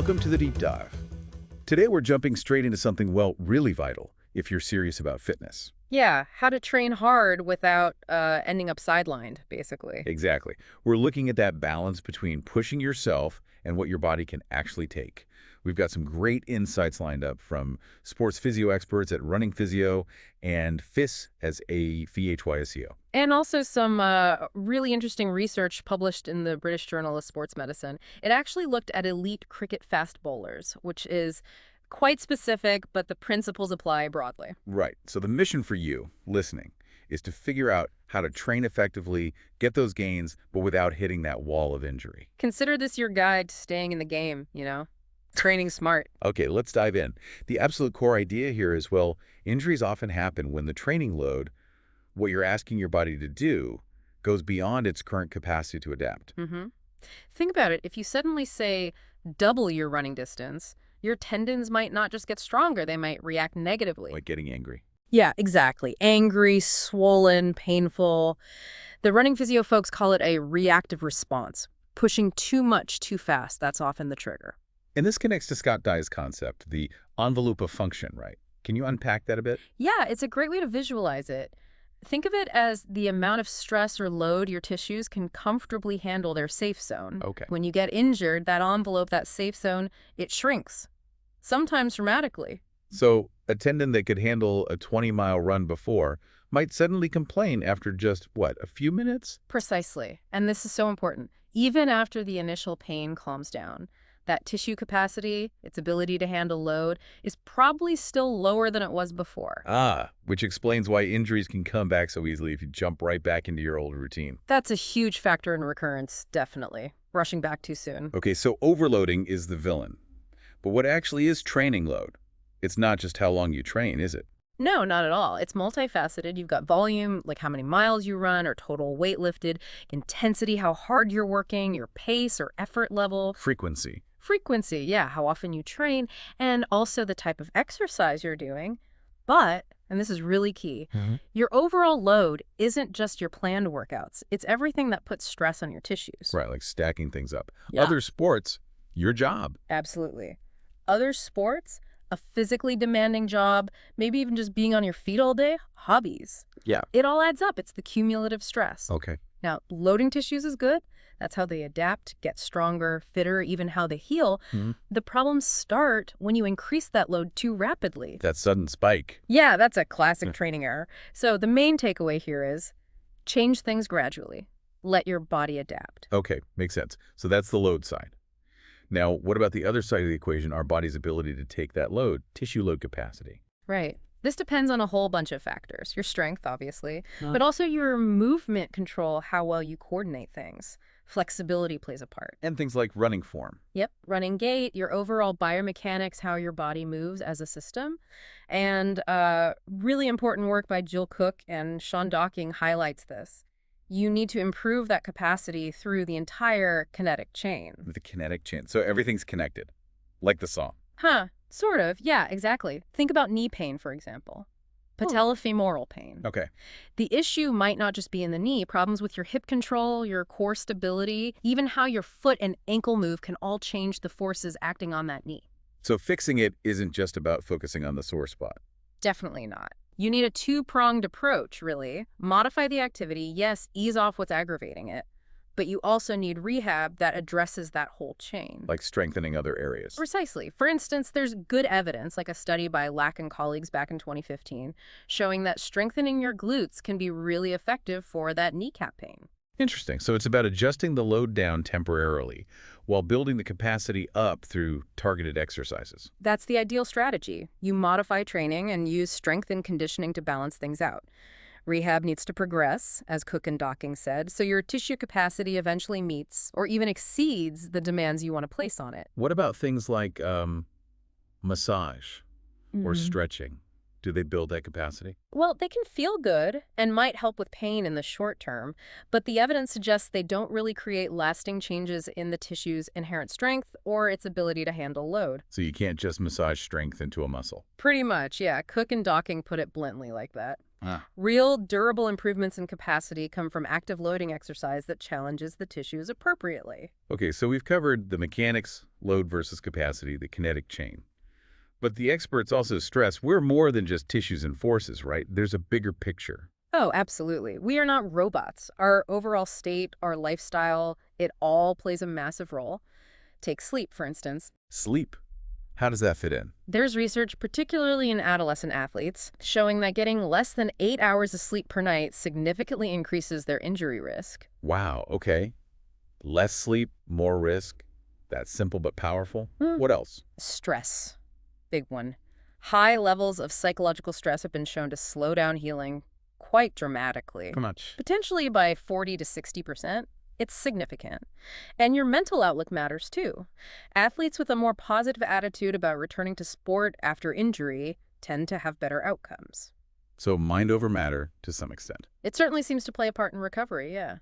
Welcome to the Deep Dive. Today we're jumping straight into something, well, really vital if you're serious about fitness. Yeah, how to train hard without ending up sidelined, basically. Exactly. We're looking at that balance between pushing yourself and what your body can actually take. We've got some great insights lined up from sports physio experts at Running Physio and Fit As A Physio. And also some really interesting research published in the British Journal of Sports Medicine. It actually looked at elite cricket fast bowlers, which is quite specific, but the principles apply broadly. Right. So the mission for you, listening, is to figure out how to train effectively, get those gains, but without hitting that wall of injury. Consider this your guide to staying in the game, training smart. Okay, let's dive in. The absolute core idea here is, well, injuries often happen when the training load, what you're asking your body to do, goes beyond its current capacity to adapt. Think about it. If you suddenly say double your running distance, your tendons might not just get stronger, they might react negatively. Like getting angry. Yeah, exactly. Angry, swollen, painful. The running physio folks call it a reactive response. Pushing too much too fast, that's often the trigger. And this connects to Scott Dye's concept, the envelope of function, right? Can you unpack that a bit? Yeah, it's a great way to visualize it. Think of it as the amount of stress or load your tissues can comfortably handle their safe zone. Okay. When you get injured, that envelope, that safe zone, it shrinks, sometimes dramatically. So a tendon that could handle a 20-mile run before might suddenly complain after just, what, a few minutes? Precisely. And this is so important. Even after the initial pain calms down, that tissue capacity, its ability to handle load, is probably still lower than it was before. Which explains why injuries can come back so easily if you jump right back into your old routine. That's a huge factor in recurrence, definitely. Rushing back too soon. Okay, so overloading is the villain. But what actually is training load? It's not just how long you train, is it? No, not at all. It's multifaceted. You've got volume, like how many miles you run or total weight lifted, intensity, how hard you're working, your pace or effort level. Frequency, yeah, how often you train, and also the type of exercise you're doing. But, and this is really key, your overall load isn't just your planned workouts. It's everything that puts stress on your tissues. Right, like stacking things up. Yeah. Other sports, your job. Absolutely. Other sports, a physically demanding job, maybe even just being on your feet all day, hobbies. Yeah. It all adds up. It's the cumulative stress. Okay. Now, loading tissues is good. That's how they adapt, get stronger, fitter, even how they heal. The problems start when you increase that load too rapidly. That sudden spike. Yeah, that's a classic training error. So the main takeaway here is change things gradually. Let your body adapt. Okay, makes sense. So that's the load side. Now, what about the other side of the equation, our body's ability to take that load, tissue load capacity? Right. This depends on a whole bunch of factors. Your strength, obviously, but also your movement control, how well you coordinate things. Flexibility plays a part. And things like running form. Yep, running gait, your overall biomechanics, how your body moves as a system. And really important work by Jill Cook and Sean Docking highlights this. You need to improve that capacity through the entire kinetic chain. The kinetic chain. So everything's connected, like the song. Sort of. Yeah, exactly. Think about knee pain, for example. Patellofemoral pain. Okay. The issue might not just be in the knee. Problems with your hip control, your core stability, even how your foot and ankle move can all change the forces acting on that knee. So fixing it isn't just about focusing on the sore spot. Definitely not. You need a two-pronged approach, really. Modify the activity, yes, ease off what's aggravating it, but you also need rehab that addresses that whole chain. Like strengthening other areas. Precisely. For instance, there's good evidence, like a study by Lack and colleagues back in 2015, showing that strengthening your glutes can be really effective for that kneecap pain. Interesting. So it's about adjusting the load down temporarily while building the capacity up through targeted exercises. That's the ideal strategy. You modify training and use strength and conditioning to balance things out. Rehab needs to progress, as Cook and Docking said, so your tissue capacity eventually meets or even exceeds the demands you want to place on it. What about things like massage or stretching? Do they build that capacity? Well, they can feel good and might help with pain in the short term, but the evidence suggests they don't really create lasting changes in the tissue's inherent strength or its ability to handle load. So you can't just massage strength into a muscle. Pretty much, yeah. Cook and Docking put it bluntly like that. Ah. Real, durable improvements in capacity come from active loading exercise that challenges the tissues appropriately. Okay, so we've covered the mechanics, load versus capacity, the kinetic chain. But the experts also stress we're more than just tissues and forces, right? There's a bigger picture. Oh, absolutely. We are not robots. Our overall state, our lifestyle, it all plays a massive role. Take sleep, for instance. Sleep. How does that fit in? There's research, particularly in adolescent athletes, showing that getting less than 8 hours of sleep per night significantly increases their injury risk. Wow, okay. Less sleep, more risk. That's simple but powerful. Hmm. What else? Stress. Big one. High levels of psychological stress have been shown to slow down healing quite dramatically, How much? potentially by 40 to 60%. It's significant. And your mental outlook matters too. Athletes with a more positive attitude about returning to sport after injury tend to have better outcomes. So mind over matter to some extent. It certainly seems to play a part in recovery, yeah.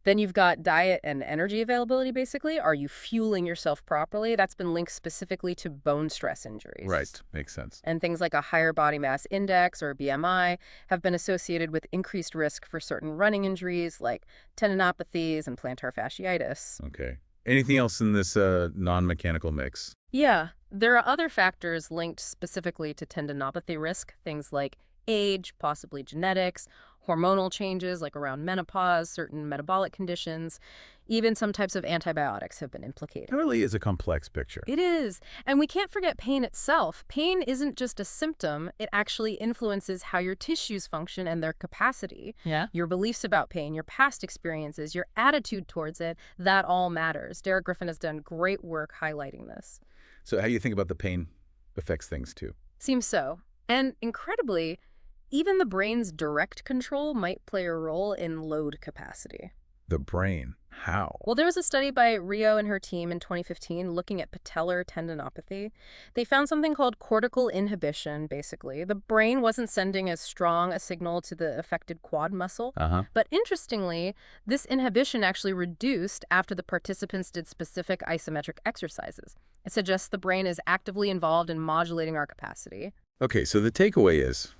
Then you've got diet and energy availability, basically. Are you fueling yourself properly? That's been linked specifically to bone stress injuries. Right, makes sense. And things like a higher body mass index or BMI have been associated with increased risk for certain running injuries like tendinopathies and plantar fasciitis. Okay. Anything else in this non-mechanical mix? Yeah, there are other factors linked specifically to tendinopathy risk, things like age, possibly genetics, hormonal changes like around menopause, certain metabolic conditions, even some types of antibiotics have been implicated. It really is a complex picture. It is. And we can't forget pain itself. Pain isn't just a symptom, it actually influences how your tissues function and their capacity. Yeah. Your beliefs about pain, your past experiences, your attitude towards it, that all matters. Derek Griffin has done great work highlighting this. So how do you think about the pain affects things too? Seems so. And incredibly, even the brain's direct control might play a role in load capacity. The brain. How? Well, there was a study by Rio and her team in 2015 looking at patellar tendinopathy. They found something called cortical inhibition, basically. The brain wasn't sending as strong a signal to the affected quad muscle. But interestingly, this inhibition actually reduced after the participants did specific isometric exercises. It suggests the brain is actively involved in modulating our capacity. Okay, so the takeaway is,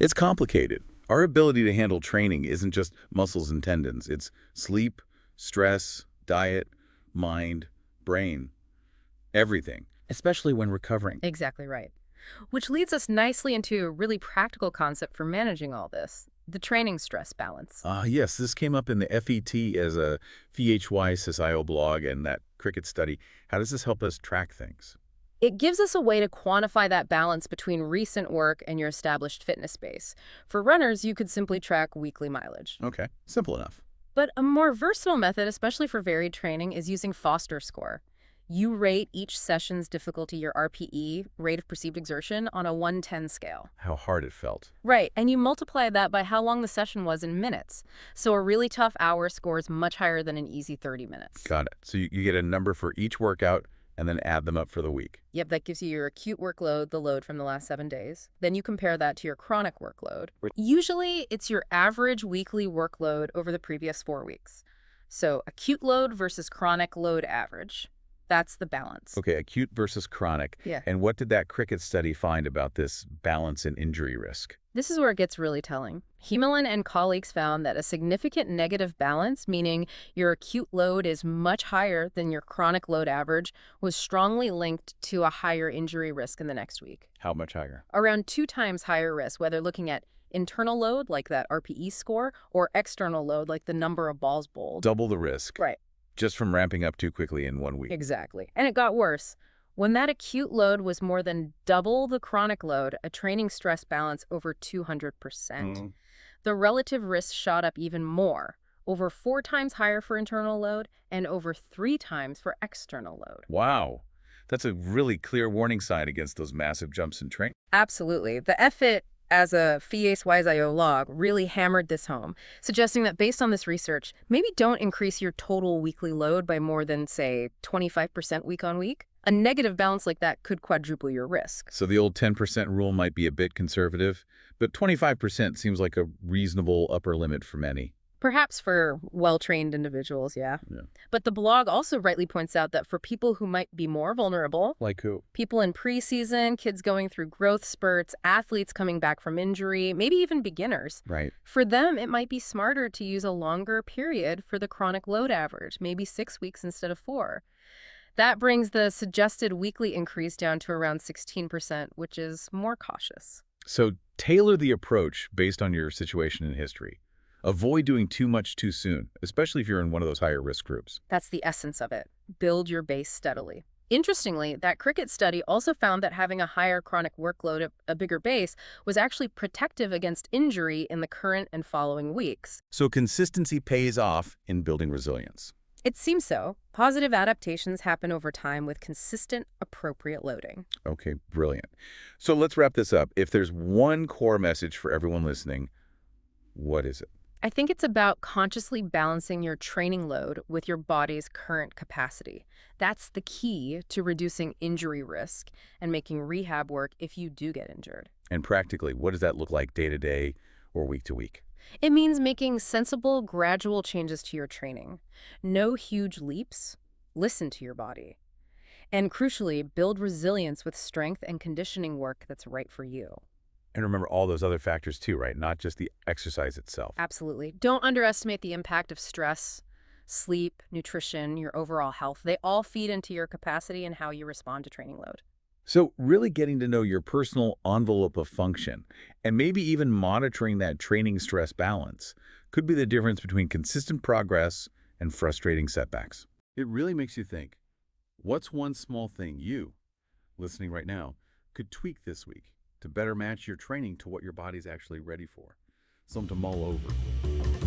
it's complicated. Our ability to handle training isn't just muscles and tendons. It's sleep, stress, diet, mind, brain, everything, especially when recovering. Exactly right. Which leads us nicely into a really practical concept for managing all this, the training stress balance. Yes, this came up in the FET as a PHY SysIO blog and that cricket study. How does this help us track things? It gives us a way to quantify that balance between recent work and your established fitness base. For runners, you could simply track weekly mileage. Okay, simple enough. But a more versatile method, especially for varied training, is using Foster score. You rate each session's difficulty, your RPE, rate of perceived exertion, on a 1-10 scale. How hard it felt. Right, and you multiply that by how long the session was in minutes. So a really tough hour scores much higher than an easy 30 minutes. Got it. So you get a number for each workout and then add them up for the week. Yep, that gives you your acute workload, the load from the last 7 days. Then you compare that to your chronic workload. Usually, it's your average weekly workload over the previous 4 weeks. So acute load versus chronic load average. That's the balance. Okay, acute versus chronic. Yeah. And what did that cricket study find about this balance in injury risk? This is where it gets really telling. Hemelin and colleagues found that a significant negative balance, meaning your acute load is much higher than your chronic load average, was strongly linked to a higher injury risk in the next week. How much higher? Around 2 times higher risk, whether looking at internal load, like that RPE score, or external load, like the number of balls bowled. Double the risk. Right. Just from ramping up too quickly in 1 week. Exactly. And it got worse. When that acute load was more than double the chronic load, a training stress balance over 200%. The relative risk shot up even more, over 4 times higher for internal load and over 3 times for external load. Wow. That's a really clear warning sign against those massive jumps in training. Absolutely. The Fit As A Physio log really hammered this home, suggesting that based on this research, maybe don't increase your total weekly load by more than, say, 25% week on week. A negative balance like that could quadruple your risk. So the old 10% rule might be a bit conservative, but 25% seems like a reasonable upper limit for many. Perhaps for well-trained individuals, yeah. Yeah. But the blog also rightly points out that for people who might be more vulnerable, Like who? people in preseason, kids going through growth spurts, athletes coming back from injury, maybe even beginners, Right. for them, it might be smarter to use a longer period for the chronic load average, maybe 6 weeks instead of 4. That brings the suggested weekly increase down to around 16%, which is more cautious. So tailor the approach based on your situation and history. Avoid doing too much too soon, especially if you're in one of those higher risk groups. That's the essence of it. Build your base steadily. Interestingly, that cricket study also found that having a higher chronic workload at a bigger base was actually protective against injury in the current and following weeks. So consistency pays off in building resilience. It seems so. Positive adaptations happen over time with consistent, appropriate loading. Okay, brilliant. So let's wrap this up. If there's one core message for everyone listening, what is it? I think it's about consciously balancing your training load with your body's current capacity. That's the key to reducing injury risk and making rehab work if you do get injured. And practically, what does that look like day to day or week to week? It means making sensible, gradual changes to your training. No huge leaps. Listen to your body. And crucially, build resilience with strength and conditioning work that's right for you. And remember all those other factors too, right? Not just the exercise itself. Absolutely. Don't underestimate the impact of stress, sleep, nutrition, your overall health. They all feed into your capacity and how you respond to training load. So really getting to know your personal envelope of function and maybe even monitoring that training stress balance could be the difference between consistent progress and frustrating setbacks. It really makes you think, what's one small thing you, listening right now, could tweak this week to better match your training to what your body's actually ready for? Something to mull over.